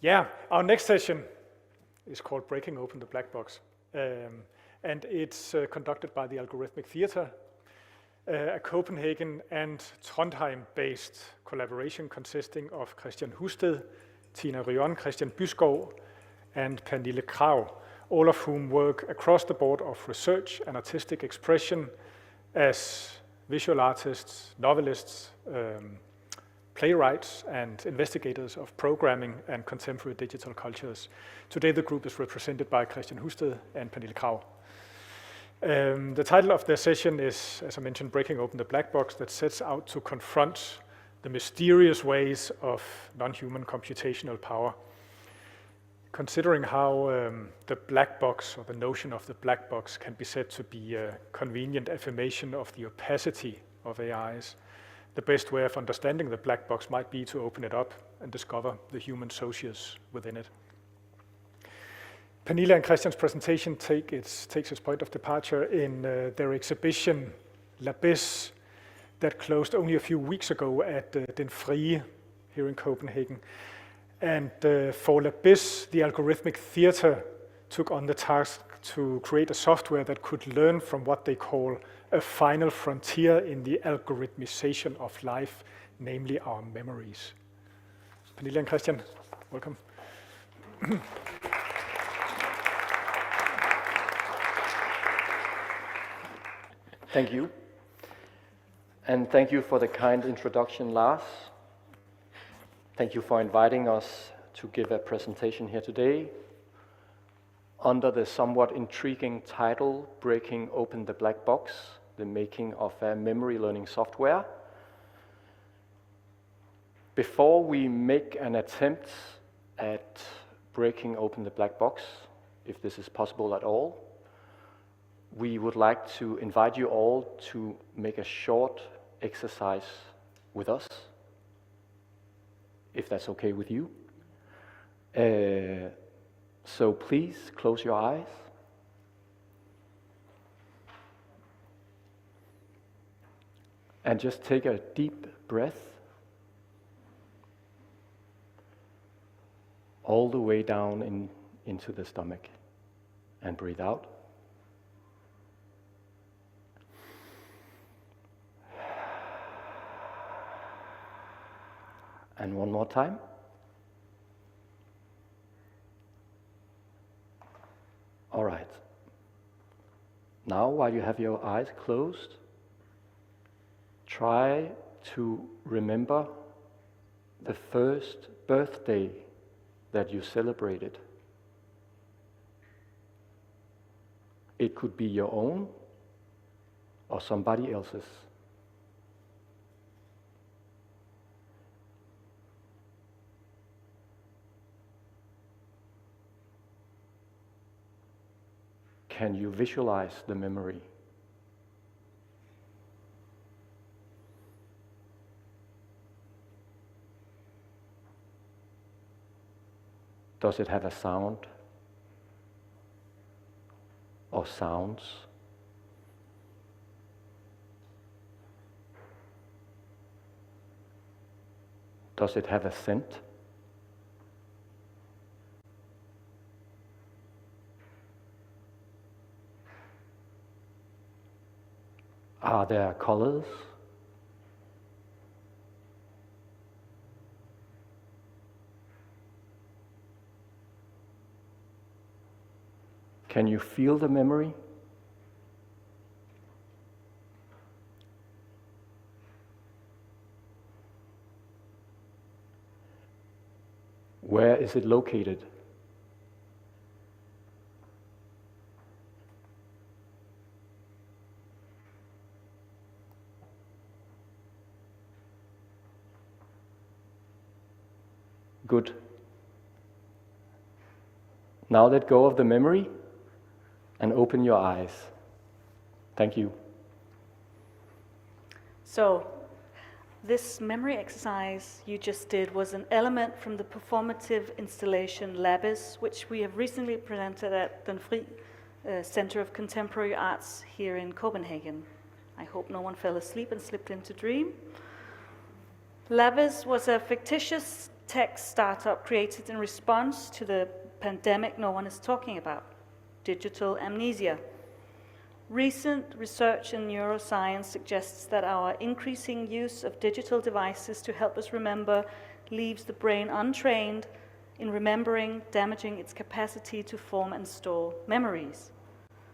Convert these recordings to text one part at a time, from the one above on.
Yeah, our next session is called Breaking Open the Black Box. And it's conducted by the Algorithmic Theater, a Copenhagen and Trondheim-based collaboration consisting of Kristian Husted, Tina Ryon, Kristian Byskov, and Pernille Kragh, all of whom work across the board of research and artistic expression as visual artists, novelists, playwrights, and investigators of programming and contemporary digital cultures. Today the group is represented by Kristian Husted and Pernille Kragh. The title of their session is, as I mentioned, Breaking Open the Black Box, that sets out to confront the mysterious ways of non-human computational power. Considering how the black box, or the notion of the black box, can be said to be a convenient affirmation of the opacity of AIs, the best way of understanding the black box might be to open it up and discover the human socius within it. Pernille and Kristian's presentation takes its point of departure in their exhibition Labyss that closed only a few weeks ago at Den Frie here in Copenhagen. And for Labyss, the Algorithmic Theater took on the task to create a software that could learn from what they call a final frontier in the algorithmization of life, namely our memories. Pernille and Kristian, welcome. Thank you. And thank you for the kind introduction, Lars. Thank you for inviting us to give a presentation here today under the somewhat intriguing title, Breaking Open the Black Box, the making of a memory learning software. Before we make an attempt at breaking open the black box, if this is possible at all, we would like to invite you all to make a short exercise with us, if that's okay with you. So please close your eyes. And just take a deep breath all the way down into the stomach, and breathe out. And one more time. All right. Now, while you have your eyes closed, try to remember the first birthday that you celebrated. It could be your own or somebody else's. Can you visualize the memory? Does it have a sound or sounds? Does it have a scent? Are there colors? Can you feel the memory? Where is it located? Good. Now let go of the memory and open your eyes. Thank you. So, this memory exercise you just did was an element from the performative installation Labyss, which we have recently presented at Den Frie Center of Contemporary Arts here in Copenhagen. I hope no one fell asleep and slipped into dream. Labyss was a fictitious tech startup created in response to the pandemic no one is talking about, digital amnesia. Recent research in neuroscience suggests that our increasing use of digital devices to help us remember leaves the brain untrained in remembering, damaging its capacity to form and store memories.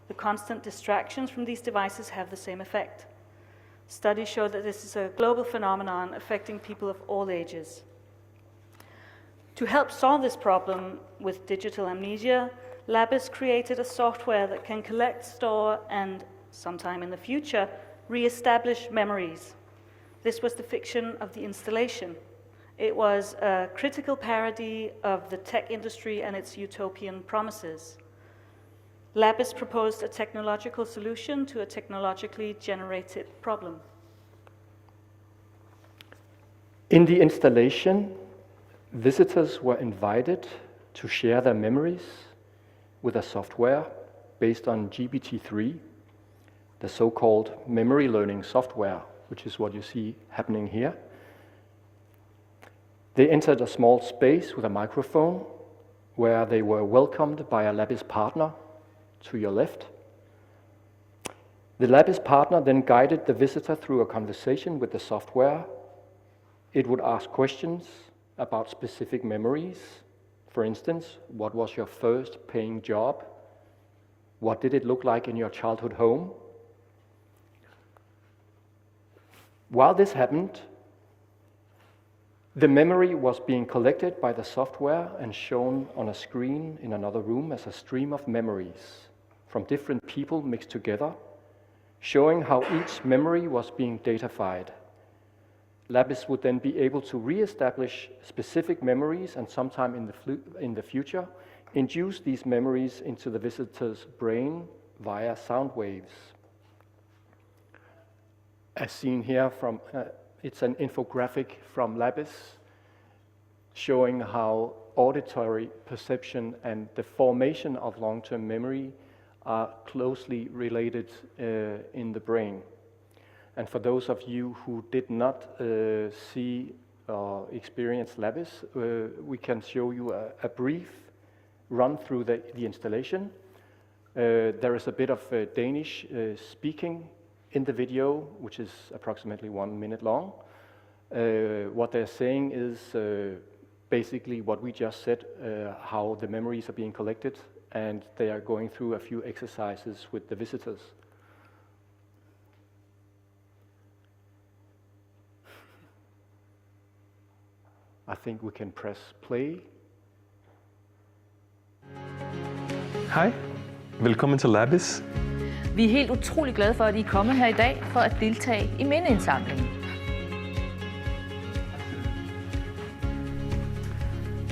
The constant distractions from these devices have the same effect. Studies show that this is a global phenomenon affecting people of all ages. To help solve this problem with digital amnesia, Labyss created a software that can collect, store, and sometime in the future, re-establish memories. This was the fiction of the installation. It was a critical parody of the tech industry and its utopian promises. Labyss proposed a technological solution to a technologically generated problem. In the installation, visitors were invited to share their memories with a software based on GPT-3, the so-called memory learning software, which is what you see happening here. They entered a small space with a microphone where they were welcomed by a Labyss partner to your left. The Labyss partner then guided the visitor through a conversation with the software. It would ask questions about specific memories. For instance, what was your first paying job? What did it look like in your childhood home? While this happened, the memory was being collected by the software and shown on a screen in another room as a stream of memories from different people mixed together, showing how each memory was being datafied. Labyss would then be able to re-establish specific memories and sometime in the future, induce these memories into the visitor's brain via sound waves. As seen here from, it's an infographic from Labyss showing how auditory perception and the formation of long-term memory are closely related in the brain. And for those of you who did not see or experience Labyss, we can show you a brief run through the installation. There is a bit of Danish speaking in the video, which is approximately 1 minute long. What they're saying is basically what we just said, how the memories are being collected, and they are going through a few exercises with the visitors. I think we can press play. Hej, velkommen til Labyss. Vi er helt utrolig glade for, at I er kommet her i dag for at deltage i mindeindsamlingen.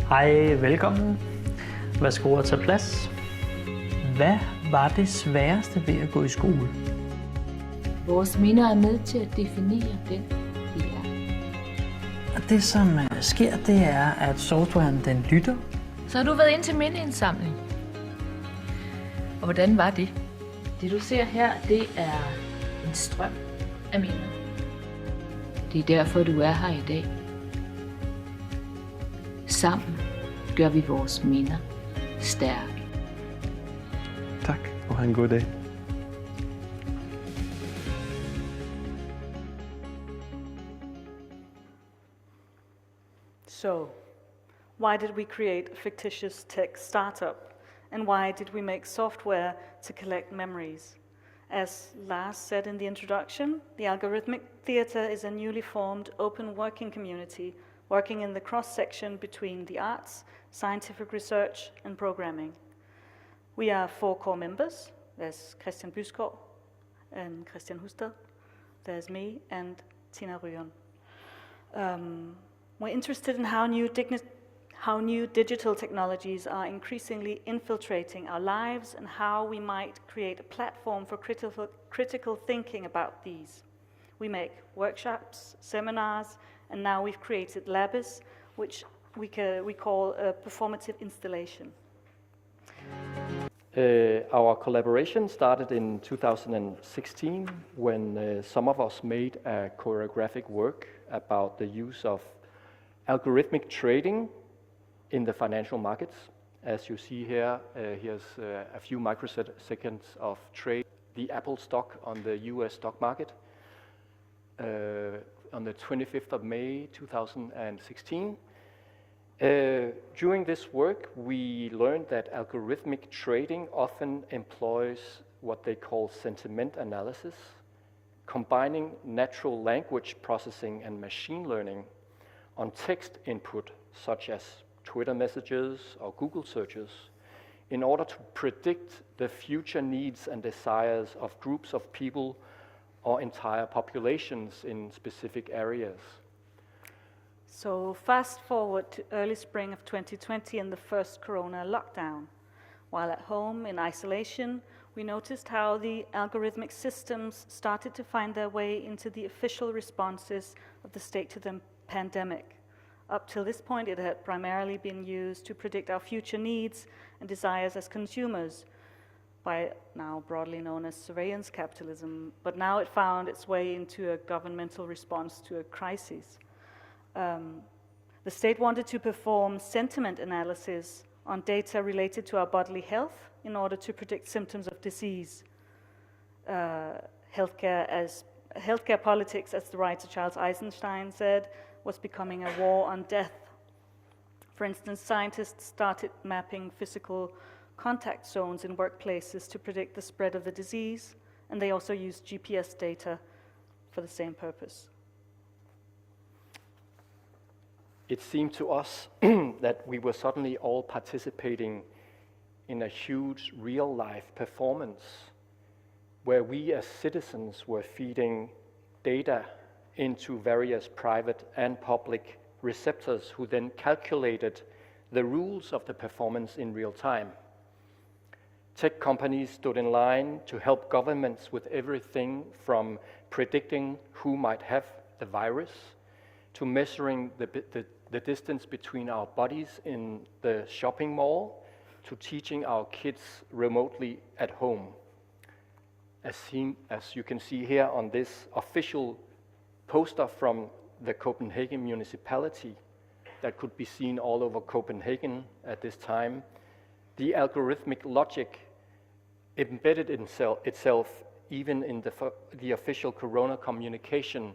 Hej, velkommen. Værsgo at tage plads. Hvad var det sværeste ved at gå i skole? Vores minder er med til at definere den, vi er. Og det som sker, det er, at softwaren den lytter. Så har du været ind til mindeindsamling. Og hvordan var det? Det du ser her, det er en strøm af minder. Det er derfor, du er her i dag. Sammen gør vi vores minder stærke. Tak, og have en god dag. So, why did we create a fictitious tech startup? And why did we make software to collect memories? As Lars said in the introduction, the Algorithmic Theatre is a newly formed open working community working in the cross-section between the arts, scientific research, and programming. We are 4 core members. There's Kristian and Kristian Husted. There's me and Tina Ryan. We're interested in how new digital technologies are increasingly infiltrating our lives and how we might create a platform for critical thinking about these. We make workshops, seminars, and now we've created Labyss, which we call a performative installation. Our collaboration started in 2016 when some of us made a choreographic work about the use of algorithmic trading in the financial markets. As you see here, here's a few microseconds of trade. The Apple stock on the US stock market on the 25th of May 2016. During this work, we learned that algorithmic trading often employs what they call sentiment analysis, combining natural language processing and machine learning on text input, such as Twitter messages or Google searches, in order to predict the future needs and desires of groups of people or entire populations in specific areas. So fast forward to early spring of 2020 and the first corona lockdown. While at home in isolation, we noticed how the algorithmic systems started to find their way into the official responses of the state to the pandemic. Up till this point, it had primarily been used to predict our future needs and desires as consumers, by now broadly known as surveillance capitalism, but now it found its way into a governmental response to a crisis. The state wanted to perform sentiment analysis on data related to our bodily health in order to predict symptoms of disease. Healthcare politics, as the writer Charles Eisenstein said, was becoming a war on death. For instance, scientists started mapping physical contact zones in workplaces to predict the spread of the disease, and they also used GPS data for the same purpose. It seemed to us that we were suddenly all participating in a huge real-life performance where we as citizens were feeding data into various private and public receptors who then calculated the rules of the performance in real time. Tech companies stood in line to help governments with everything from predicting who might have the virus to measuring the distance between our bodies in the shopping mall to teaching our kids remotely at home. As you can see here on this official poster from the Copenhagen municipality that could be seen all over Copenhagen at this time, the algorithmic logic embedded itself even in the official corona communication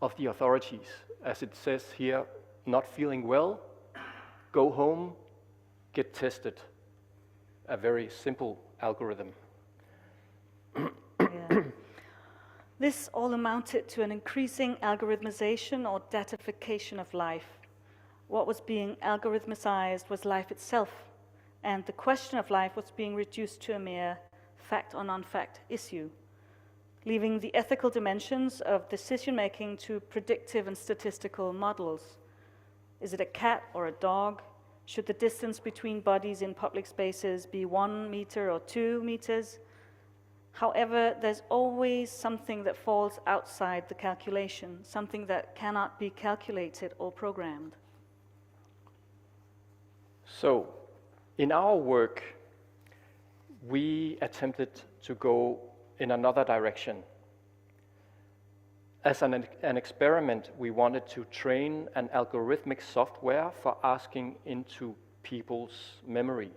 of the authorities. As it says here, not feeling well, go home, get tested. A very simple algorithm. Yeah. This all amounted to an increasing algorithmization or datification of life. What was being algorithmicized was life itself, and the question of life was being reduced to a mere fact or non-fact issue, leaving the ethical dimensions of decision-making to predictive and statistical models. Is it a cat or a dog? Should the distance between bodies in public spaces be 1 meter or 2 meters? However, there's always something that falls outside the calculation, something that cannot be calculated or programmed. So, in our work, we attempted to go in another direction. As an experiment, we wanted to train an algorithmic software for asking into people's memories.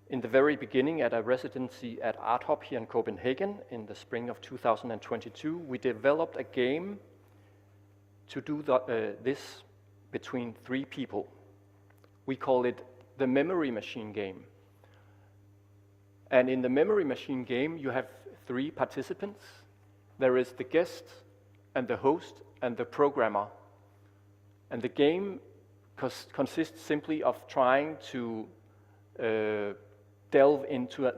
In the very beginning, at a residency at Art Hop here in Copenhagen in the spring of 2022, we developed a game to do this between 3 people. We call it the memory machine game. And in the memory machine game, you have 3 participants. There is the guest, and the host, and the programmer. And the game consists simply of trying to delve into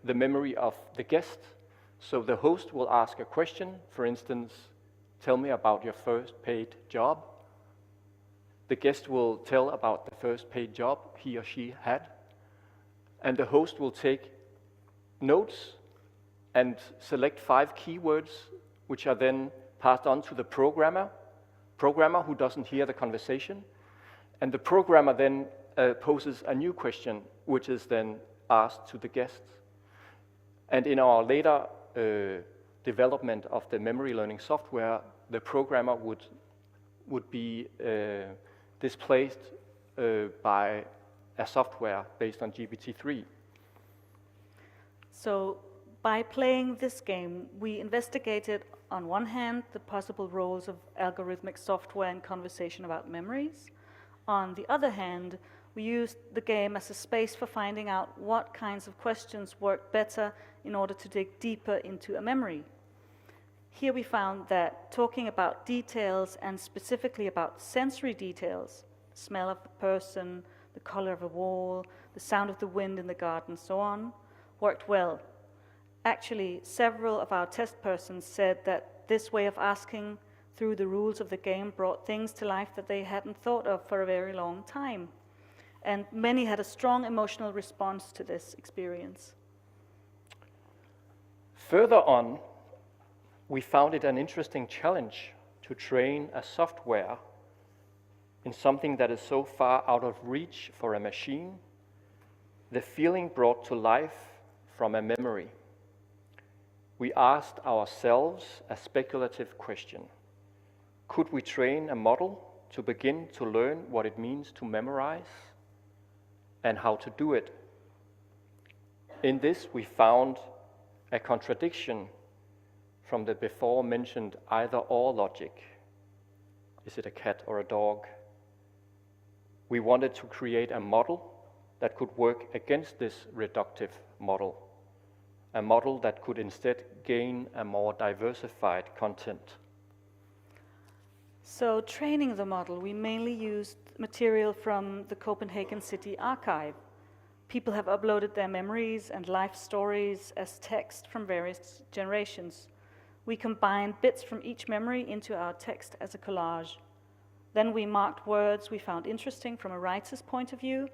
the memory of the guest. So the host will ask a question, for instance, tell me about your first paid job. The guest will tell about the first paid job he or she had. And the host will take notes and select 5 keywords, which are then passed on to the programmer who doesn't hear the conversation. And the programmer then poses a new question, which is then asked to the guest. And in our later development of the memory learning software, the programmer would would be displaced by a software based on GPT-3. So by playing this game, we investigated, on one hand, the possible roles of algorithmic software in conversation about memories. On the other hand, we used the game as a space for finding out what kinds of questions work better in order to dig deeper into a memory. Here we found that talking about details, and specifically about sensory details, the smell of the person, the color of a wall, the sound of the wind in the garden, so on, worked well. Actually, several of our test persons said that this way of asking through the rules of the game brought things to life that they hadn't thought of for a very long time. And many had a strong emotional response to this experience. Further on, we found it an interesting challenge to train a software in something that is so far out of reach for a machine, the feeling brought to life from a memory. We asked ourselves a speculative question. Could we train a model to begin to learn what it means to memorize and how to do it? In this, we found a contradiction from the before mentioned either-or logic. Is it a cat or a dog? We wanted to create a model that could work against this reductive model, a model that could instead gain a more diversified content. So training the model, we mainly used material from the Copenhagen City Archive. People have uploaded their memories and life stories as text from various generations. We combined bits from each memory into our text as a collage. Then we marked words we found interesting from a writer's point of view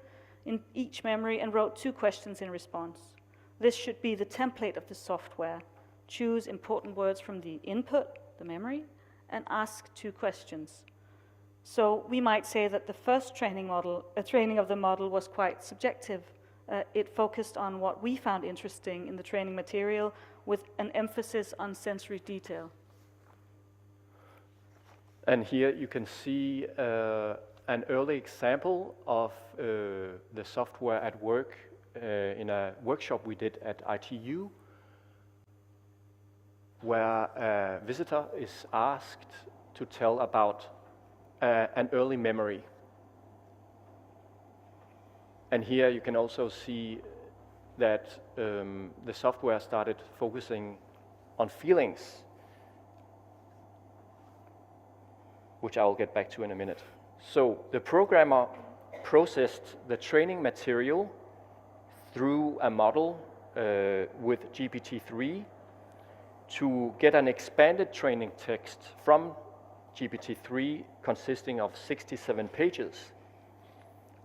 in each memory and wrote 2 questions in response. This should be the template of the software. Choose important words from the input, the memory, and ask 2 questions. So we might say that the first training of the model was quite subjective. It focused on what we found interesting in the training material with an emphasis on sensory detail. And here you can see an early example of the software at work in a workshop we did at ITU, where a visitor is asked to tell about an early memory. And here you can also see that the software started focusing on feelings, which I will get back to in a minute. So the programmer processed the training material through a model with GPT-3 to get an expanded training text from GPT-3 consisting of 67 pages.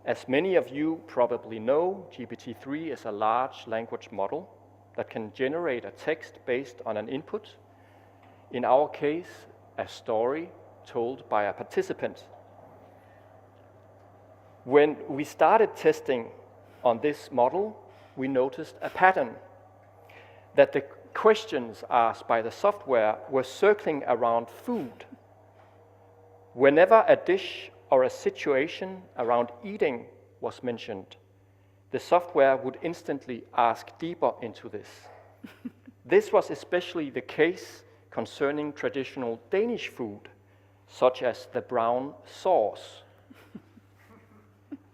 As many of you probably know, GPT-3 is a large language model that can generate a text based on an input. In our case, a story told by a participant. When we started testing on this model, we noticed a pattern, that the questions asked by the software were circling around food. Whenever a dish or a situation around eating was mentioned, the software would instantly ask deeper into this. This was especially the case concerning traditional Danish food, such as the brown sauce.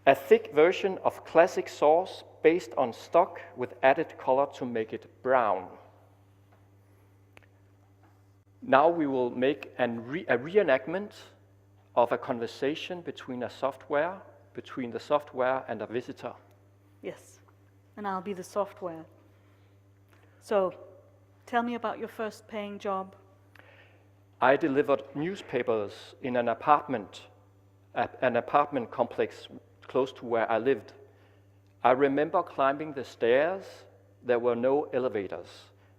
A thick version of classic sauce based on stock with added color to make it brown. Now we will make a reenactment of a conversation between the software and a visitor. Yes, and I'll be the software. So, tell me about your first paying job. I delivered newspapers in an apartment complex close to where I lived. I remember climbing the stairs. There were no elevators.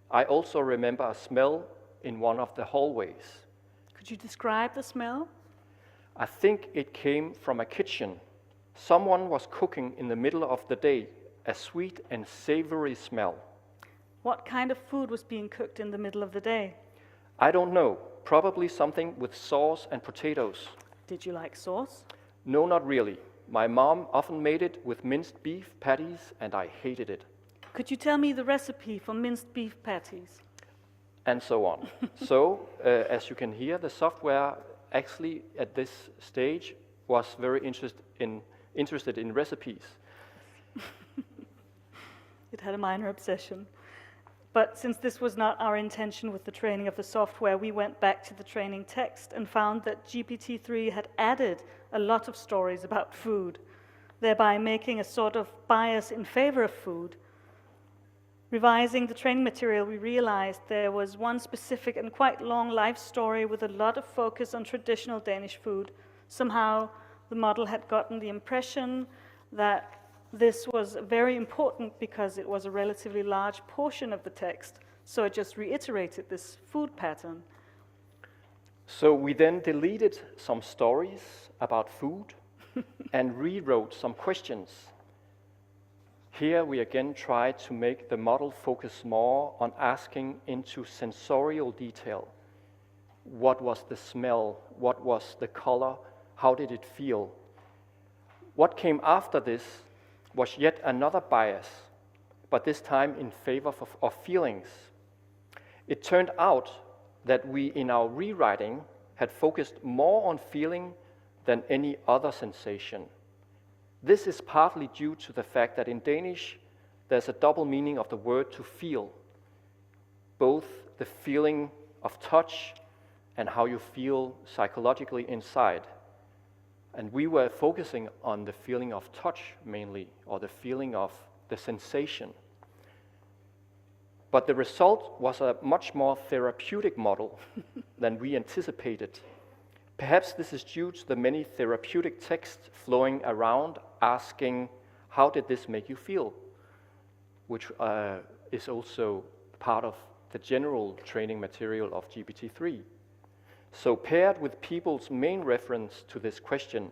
I also remember a smell in one of the hallways. Could you describe the smell? I think it came from a kitchen. Someone was cooking in the middle of the day, a sweet and savory smell. What kind of food was being cooked in the middle of the day? I don't know. Probably something with sauce and potatoes. Did you like sauce? No, not really. My mom often made it with minced beef patties, and I hated it. Could you tell me the recipe for minced beef patties? And so on. So, as you can hear, the software actually at this stage was very interested in recipes. It had a minor obsession. But since this was not our intention with the training of the software, we went back to the training text and found that GPT-3 had added a lot of stories about food, thereby making a sort of bias in favor of food. Revising the training material, we realized there was one specific and quite long life story with a lot of focus on traditional Danish food. Somehow, the model had gotten the impression that this was very important because it was a relatively large portion of the text, so it just reiterated this food pattern. So we then deleted some stories about food and rewrote some questions. Here we again tried to make the model focus more on asking into sensorial detail. What was the smell? What was the color? How did it feel? What came after this was yet another bias, but this time in favor of feelings. It turned out that we, in our rewriting, had focused more on feeling than any other sensation. This is partly due to the fact that in Danish, there's a double meaning of the word to feel, both the feeling of touch and how you feel psychologically inside. And we were focusing on the feeling of touch mainly, or the feeling of the sensation. But the result was a much more therapeutic model than we anticipated. Perhaps this is due to the many therapeutic texts flowing around asking, how did this make you feel? Which is also part of the general training material of GPT-3. So paired with people's main reference to this question,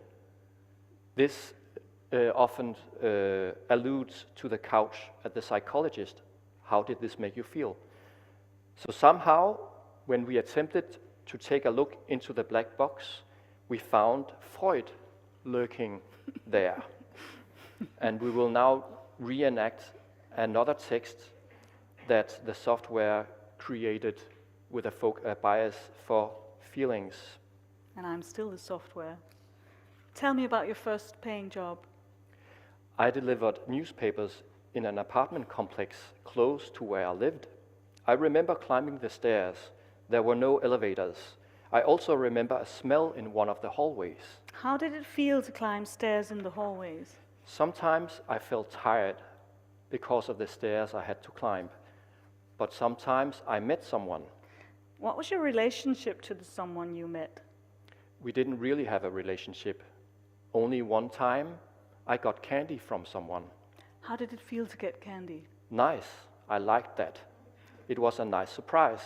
this often alludes to the couch at the psychologist. How did this make you feel? So somehow, when we attempted to take a look into the black box, we found Freud lurking there. And we will now reenact another text that the software created with a bias for feelings. And I'm still the software. Tell me about your first paying job. I delivered newspapers in an apartment complex close to where I lived. I remember climbing the stairs. There were no elevators. I also remember a smell in one of the hallways. How did it feel to climb stairs in the hallways? Sometimes I felt tired because of the stairs I had to climb, but sometimes I met someone. What was your relationship to the someone you met? We didn't really have a relationship. Only one time I got candy from someone. How did it feel to get candy? Nice. I liked that. It was a nice surprise.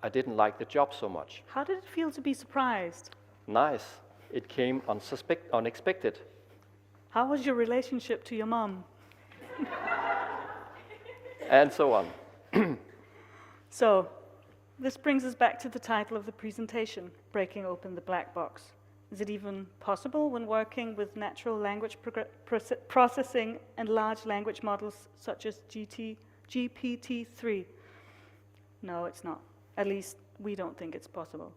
I didn't like the job so much. How did it feel to be surprised? Nice. It came unexpected. How was your relationship to your mom? And so on. So, this brings us back to the title of the presentation, Breaking Open the Black Box. Is it even possible when working with natural language processing and large language models such as GPT-3? No, it's not. At least we don't think it's possible.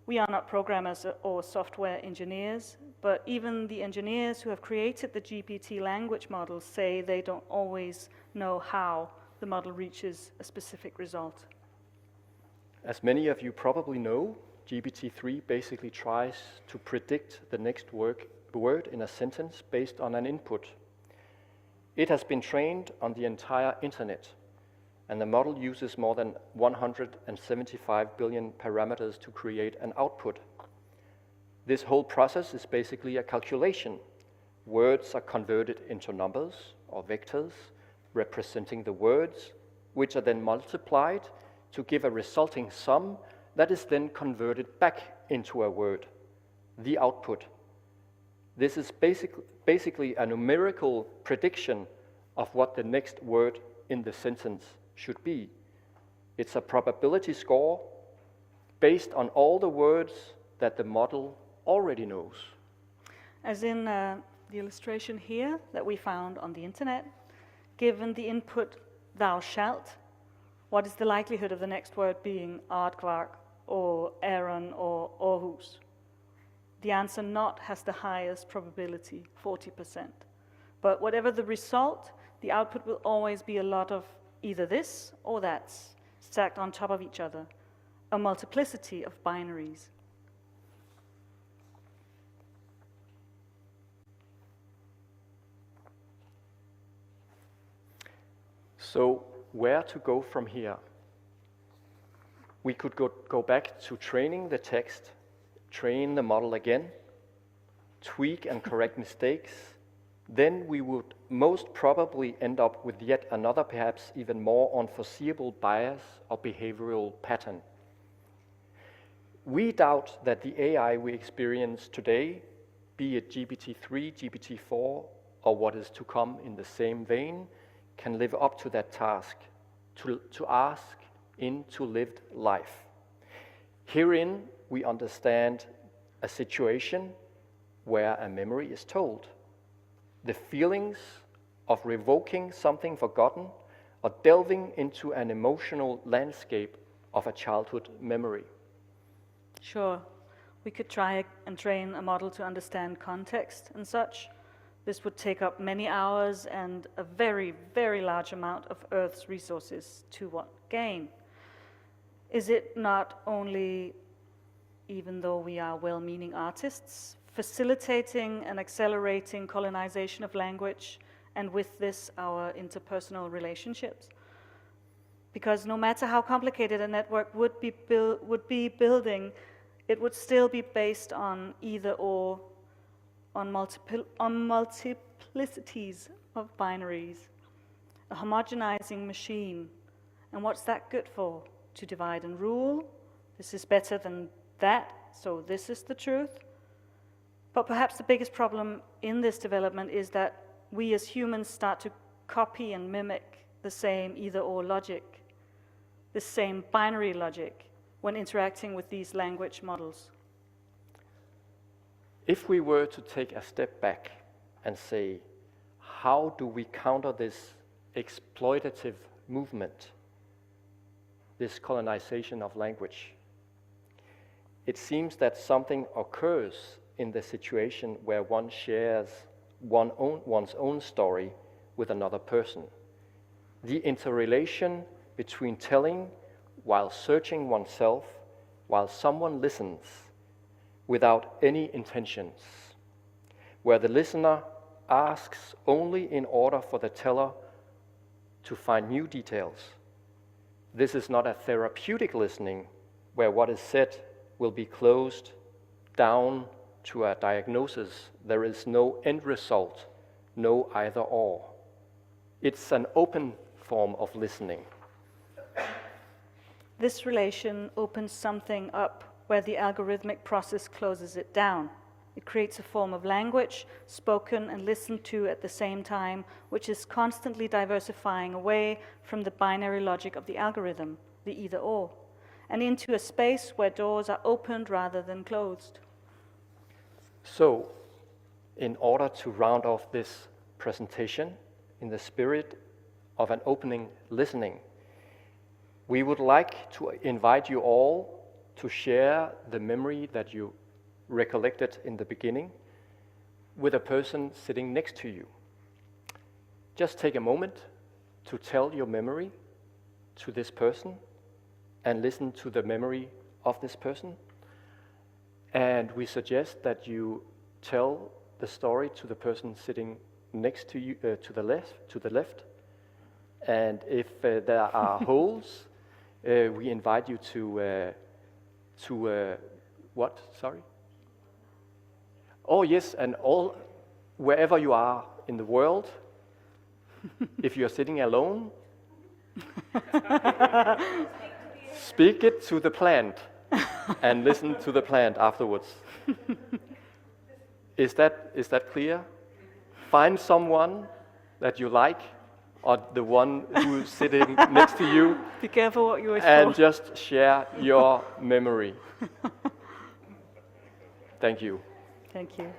We are not programmers or software engineers, but even the engineers who have created the GPT language models say they don't always know how the model reaches a specific result. As many of you probably know, GPT-3 basically tries to predict the next word in a sentence based on an input. It has been trained on the entire internet, and the model uses more than 175 billion parameters to create an output. This whole process is basically a calculation. Words are converted into numbers or vectors representing the words, which are then multiplied to give a resulting sum that is then converted back into a word, the output. This is basically a numerical prediction of what the next word in the sentence should be. It's a probability score based on all the words that the model already knows. As in the illustration here that we found on the internet, given the input "thou shalt," what is the likelihood of the next word being Kragh or Aaron or Aarhus? The answer "not" has the highest probability, 40%. But whatever the result, the output will always be a lot of either this or that, stacked on top of each other, a multiplicity of binaries. So where to go from here? We could go back to training the text, train the model again, tweak and correct mistakes. Then we would most probably end up with yet another, perhaps even more unforeseeable bias or behavioral pattern. We doubt that the AI we experience today, be it GPT-3, GPT-4, or what is to come in the same vein, can live up to that task, to ask into lived life. Herein, we understand a situation where a memory is told. The feelings of revoking something forgotten or delving into an emotional landscape of a childhood memory. Sure, we could try and train a model to understand context and such. This would take up many hours and a very, very large amount of Earth's resources. To what gain? Is it not only, even though we are well-meaning artists, facilitating and accelerating colonization of language, and with this our interpersonal relationships? Because no matter how complicated a network would be building, it would still be based on either or, on multiplicities of binaries, a homogenizing machine. And what's that good for? To divide and rule? This is better than that, so this is the truth? But perhaps the biggest problem in this development is that we as humans start to copy and mimic the same either-or logic, the same binary logic, when interacting with these language models. If we were to take a step back and say, how do we counter this exploitative movement, this colonization of language? It seems that something occurs in the situation where one shares one's own story with another person. The interrelation between telling while searching oneself, while someone listens without any intentions, where the listener asks only in order for the teller to find new details. This is not a therapeutic listening where what is said will be closed down to a diagnosis. There is no end result, no either or. It's an open form of listening. This relation opens something up where the algorithmic process closes it down. It creates a form of language, spoken and listened to at the same time, which is constantly diversifying away from the binary logic of the algorithm, the either-or, and into a space where doors are opened rather than closed. So, in order to round off this presentation in the spirit of an opening listening, we would like to invite you all to share the memory that you recollected in the beginning with a person sitting next to you. Just take a moment to tell your memory to this person and listen to the memory of this person. And we suggest that you tell the story to the person sitting next to you, to the left. And if there are holes, we invite you to what? Sorry? Oh yes, and wherever you are in the world, if you're sitting alone, speak it to the plant and listen to the plant afterwards. Is that clear? Find someone that you like, or the one who's sitting next to you. Be careful what you wish and for. just share your memory. Thank you. Thank you.